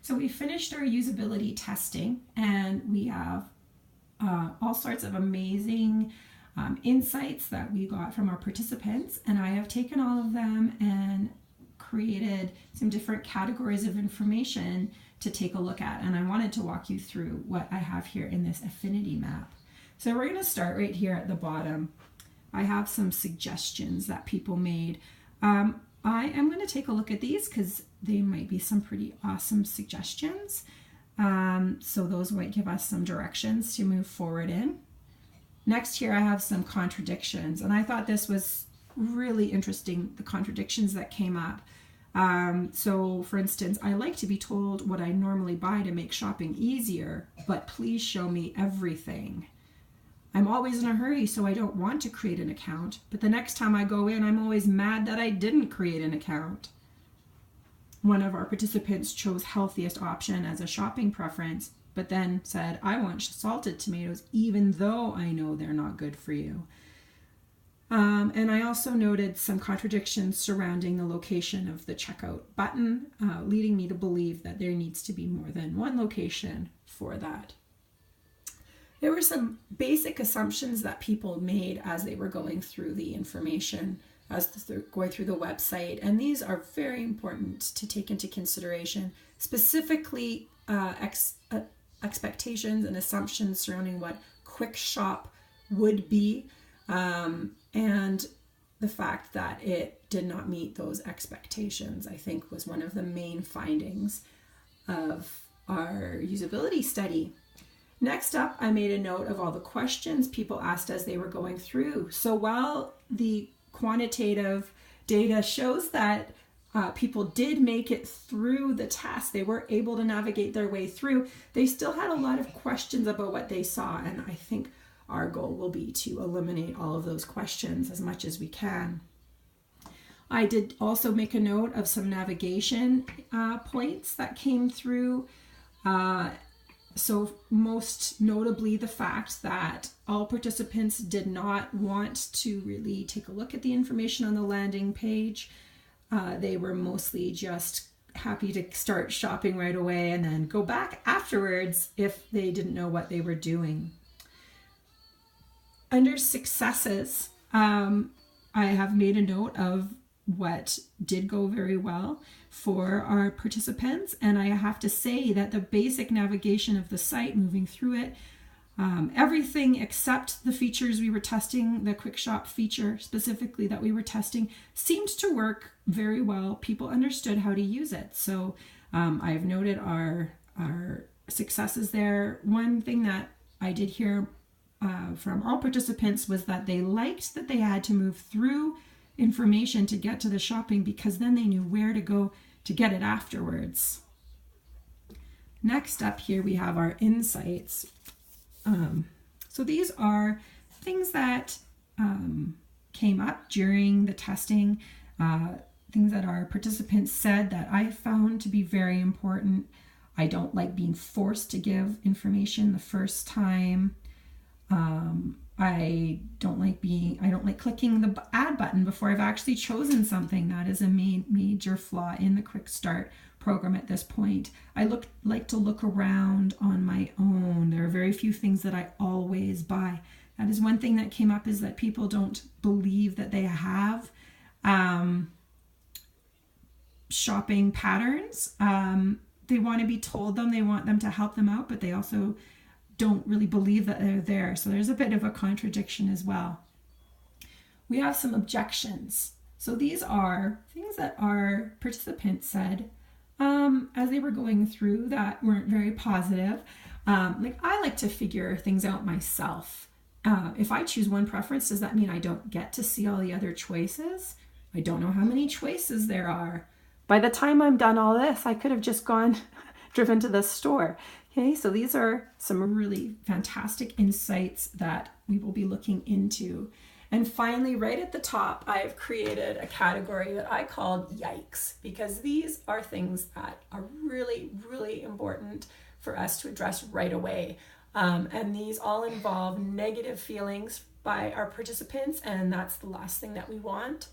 So we finished our usability testing, and we have all sorts of amazing insights that we got from our participants, and I have taken all of them and created some different categories of information to take a look at, and I wanted to walk you through what I have here in this affinity map. So we're going to start right here at the bottom. I have some suggestions that people made. I am going to take a look at these because they might be some pretty awesome suggestions. So those might give us some directions to move forward in. Next here I have some contradictions, and I thought this was really interesting, the contradictions that came up. So for instance, I like to be told what I normally buy to make shopping easier, but please show me everything. I'm always in a hurry, so I don't want to create an account, but the next time I go in, I'm always mad that I didn't create an account. One of our participants chose healthiest option as a shopping preference, but then said, I want salted tomatoes even though I know they're not good for you. And I also noted some contradictions surrounding the location of the checkout button, leading me to believe that there needs to be more than one location for that. There were some basic assumptions that people made as they were going through the information, as they're going through the website, and these are very important to take into consideration, specifically expectations and assumptions surrounding what QuickShop would be, and the fact that it did not meet those expectations, I think, was one of the main findings of our usability study. Next up, I made a note of all the questions people asked as they were going through. So while the quantitative data shows that people did make it through the test, they were able to navigate their way through, they still had a lot of questions about what they saw, and I think our goal will be to eliminate all of those questions as much as we can. I did also make a note of some navigation points that came through. So most notably the fact that all participants did not want to really take a look at the information on the landing page. They were mostly just happy to start shopping right away and then go back afterwards if they didn't know what they were doing. Under successes, I have made a note of what did go very well for our participants, and I have to say that the basic navigation of the site, moving through it, everything except the features we were testing, the QuickShop feature specifically that we were testing, seemed to work very well. People understood how to use it. So I've noted our successes there. One thing that I did hear from all participants was that they liked that they had to move through information to get to the shopping because then they knew where to go to get it afterwards. Next up here we have our insights. So these are things that came up during the testing, things that our participants said that I found to be very important. I don't like being forced to give information the first time. I don't like clicking the add button before I've actually chosen something. That is a major flaw in the Quick Start program at this point. I like to look around on my own. There are very few things that I always buy. That is one thing that came up, is that people don't believe that they have shopping patterns. They want to be told them, they want them to help them out, but they also don't really believe that they're there. So there's a bit of a contradiction as well. We have some objections. So these are things that our participants said as they were going through that weren't very positive. Like, I like to figure things out myself. If I choose one preference, does that mean I don't get to see all the other choices? I don't know how many choices there are. By the time I'm done all this, I could have just driven to the store. Okay, so these are some really fantastic insights that we will be looking into. And finally, right at the top, I've created a category that I called Yikes, because these are things that are really, really important for us to address right away. And these all involve negative feelings by our participants, and that's the last thing that we want.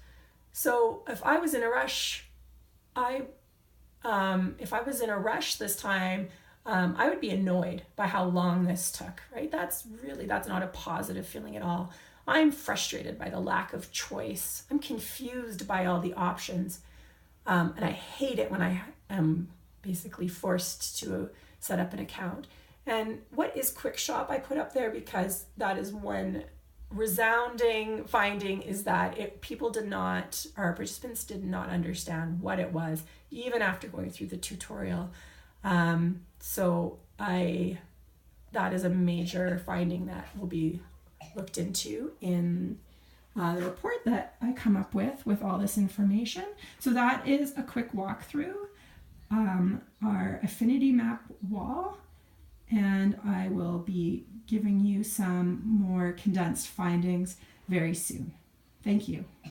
So if I was in a rush, I if I was in a rush this time, I would be annoyed by how long this took, right? That's not a positive feeling at all. I'm frustrated by the lack of choice. I'm confused by all the options. And I hate it when I am basically forced to set up an account. And what is QuickShop? I put up there because that is one resounding finding, is that our participants did not understand what it was, even after going through the tutorial. That is a major finding that will be looked into in the report that I come up with all this information. So that is a quick walkthrough, our Affinity map wall, and I will be giving you some more condensed findings very soon. Thank you.